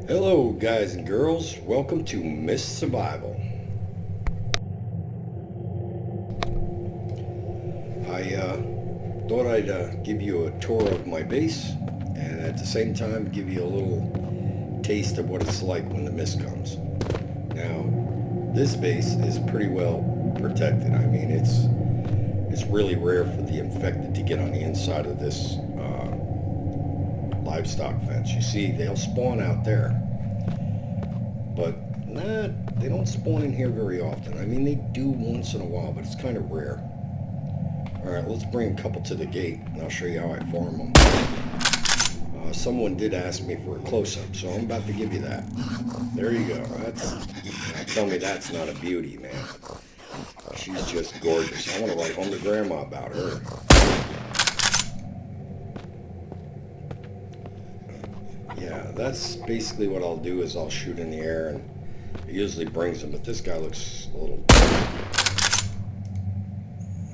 Hello guys and girls, welcome to Miss Survival. I thought I'd give you a tour of my base and at the same time give you a little taste of what it's like when the mist comes. Now, this base is pretty well protected. I mean, it's really rare for the infected to get on the inside of this livestock fence. You see, they'll spawn out there, but they don't spawn in here very often. I mean, they do once in a while, but it's kind of rare. All right, let's bring a couple to the gate, and I'll show you how I farm them. Someone did ask me for a close-up, so I'm about to give you that. There you go. Tell me that's not a beauty, man. She's just gorgeous. I want to write home to Grandma about her. Yeah, that's basically what I'll do is I'll shoot in the air, and it usually brings them, but this guy looks a little...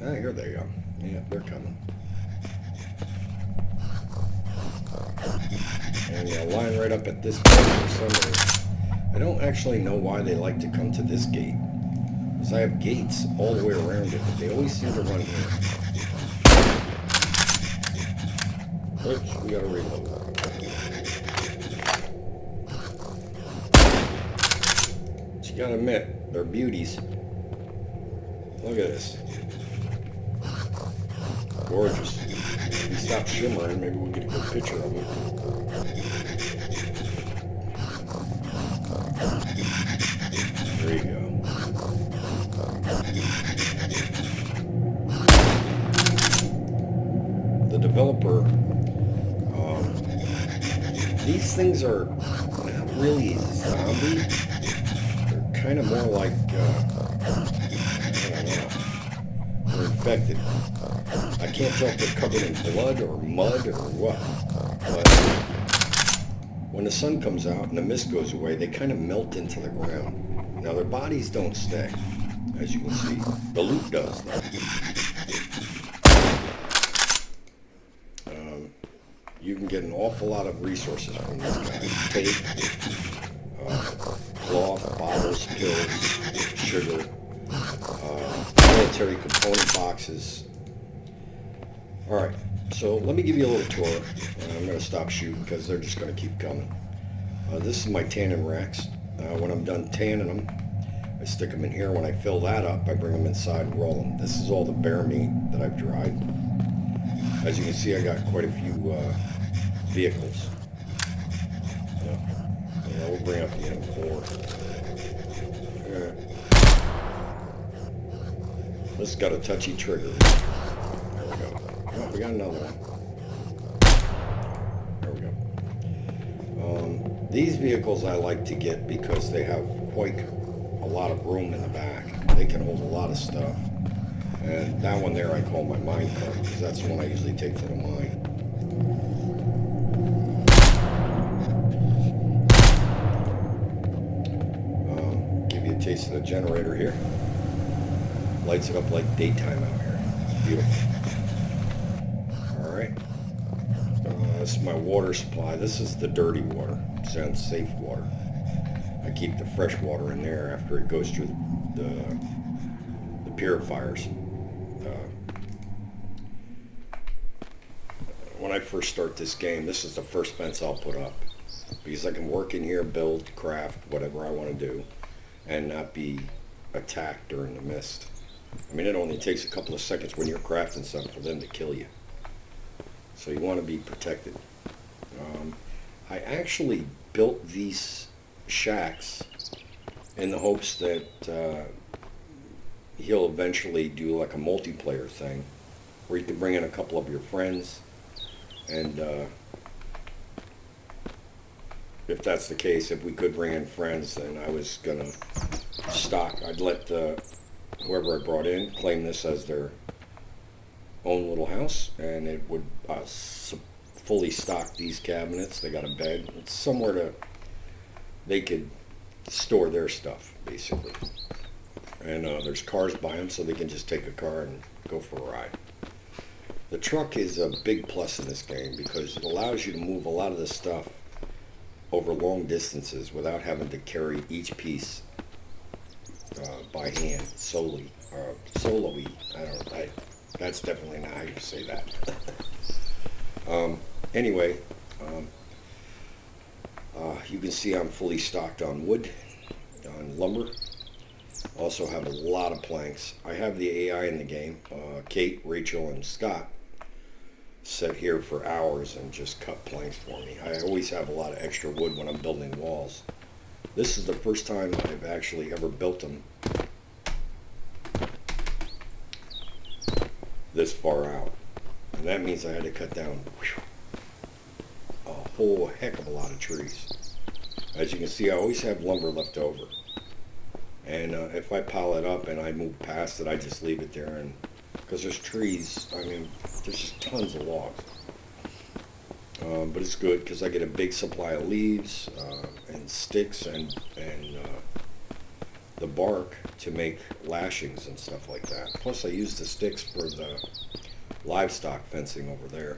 Ah, here they go. Yeah, they're coming. And yeah, line right up at this gate for some reason. I don't actually know why they like to come to this gate, because I have gates all the way around it, but they always seem to run here. Oops, we gotta reload. But you gotta admit, they're beauties. Look at this. Gorgeous. If we stop shimmering, maybe we'll get a good picture of it. There you go. The developer, these things are not really zombie. They're kind of more like, I don't know, they're infected. I can't tell if they're covered in blood or mud or what, but when the sun comes out and the mist goes away, they kind of melt into the ground. Now, their bodies don't stay, as you can see. The loot does, though. You can get an awful lot of resources from these guys. Tape, cloth, bottles, pills, sugar, military component boxes. Alright, so let me give you a little tour. I'm going to stop shooting because they're just going to keep coming. This is my tanning racks. When I'm done tanning them, I stick them in here. When I fill that up, I bring them inside and roll them. This is all the bear meat that I've dried. As you can see, I got quite a few vehicles. Yeah, we'll bring up the M4. This has got a touchy trigger. There we go. Oh, we got another one. There we go. These vehicles I like to get because they have quite a lot of room in the back. They can hold a lot of stuff. And that one there I call my mine cart, because that's the one I usually take to the mine. Give you a taste of the generator here. Lights it up like daytime out here. It's beautiful. Alright. This is my water supply. This is the dirty water. It's unsafe water. I keep the fresh water in there after it goes through the purifiers. When I first start this game, this is the first fence I'll put up, because I can work in here, build, craft, whatever I want to do, and not be attacked during the mist. I mean, it only takes a couple of seconds when you're crafting something for them to kill you. So you want to be protected. I actually built these shacks in the hopes that he'll eventually do like a multiplayer thing where you can bring in a couple of your friends, and if that's the case, if we could bring in friends, then I was gonna stock. I'd let whoever I brought in claim this as their own little house, and it would fully stock these cabinets. They got a bed. It's somewhere they could store their stuff, basically. And there's cars by them, so they can just take a car and go for a ride. The truck is a big plus in this game because it allows you to move a lot of this stuff over long distances without having to carry each piece by hand solely. Sololy. I don't know. That's definitely not how you say that. Anyway, you can see I'm fully stocked on wood, on lumber. Also have a lot of planks. I have the AI in the game. Kate, Rachel, and Scott sit here for hours and just cut planks for me. I always have a lot of extra wood when I'm building walls. This is the first time I've actually ever built them this far out. And that means I had to cut down a whole heck of a lot of trees. As you can see, I always have lumber left over. And if I pile it up and I move past it, I just leave it there. And because there's trees, I mean, there's just tons of logs. But it's good because I get a big supply of leaves and sticks and the bark to make lashings and stuff like that. Plus I use the sticks for the livestock fencing over there.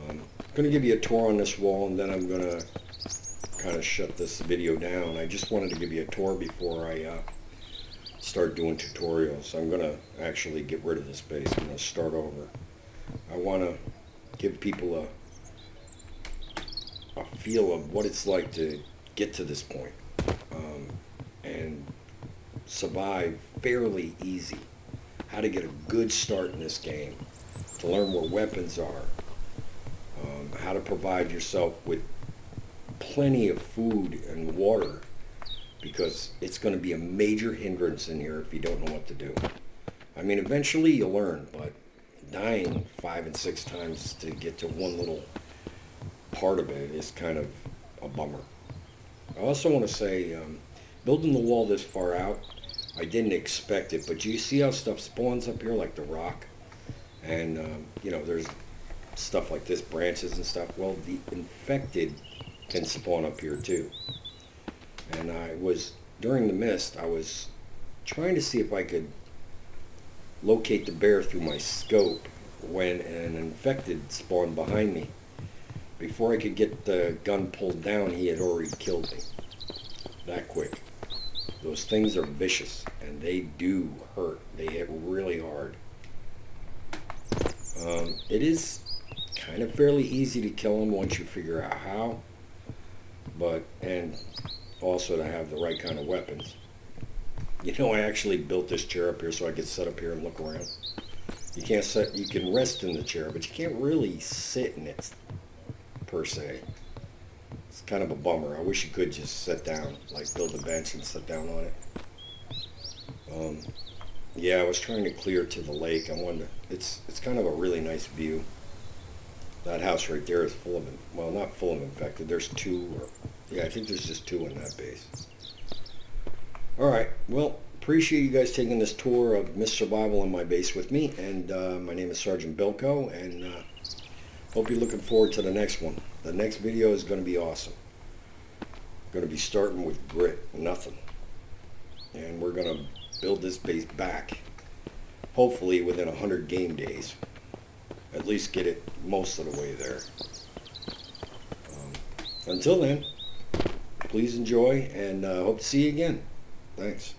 I'm going to give you a tour on this wall, and then I'm going to kind of shut this video down. I just wanted to give you a tour before I start doing tutorials. I'm going to actually get rid of this base. I'm going to start over. I want to give people a feel of what it's like to get to this point and survive fairly easy. How to get a good start in this game, to learn where weapons are, how to provide yourself with plenty of food and water, because it's going to be a major hindrance in here if you don't know what to do. I mean, eventually you'll learn, but dying 5 and 6 times to get to one little part of it is kind of a bummer. I also want to say, building the wall this far out, I didn't expect it, but you see how stuff spawns up here, like the rock? And, you know, there's stuff like this, branches and stuff. Well, the infected can spawn up here too. And during the mist, I was trying to see if I could locate the bear through my scope when an infected spawned behind me. Before I could get the gun pulled down, he had already killed me. That quick. Those things are vicious, and they do hurt. They hit really hard. It is kind of fairly easy to kill them once you figure out how, and also to have the right kind of weapons. You know, I actually built this chair up here so I could sit up here and look around. You can rest in the chair, but you can't really sit in it per se. It's kind of a bummer. I wish you could just sit down, like build a bench and sit down on it. Yeah, I was trying to clear to the lake. It's kind of a really nice view. That house right there is full of, well, not full of infected. There's 2, yeah, I think there's just 2 in that base. All right, well, appreciate you guys taking this tour of Mist Survival in my base with me. And my name is Sergeant Bilko, and hope you're looking forward to the next one. The next video is going to be awesome. Going to be starting with grit, nothing. And we're going to build this base back, hopefully within 100 game days. At least get it most of the way there. Until then, please enjoy, and hope to see you again. Thanks.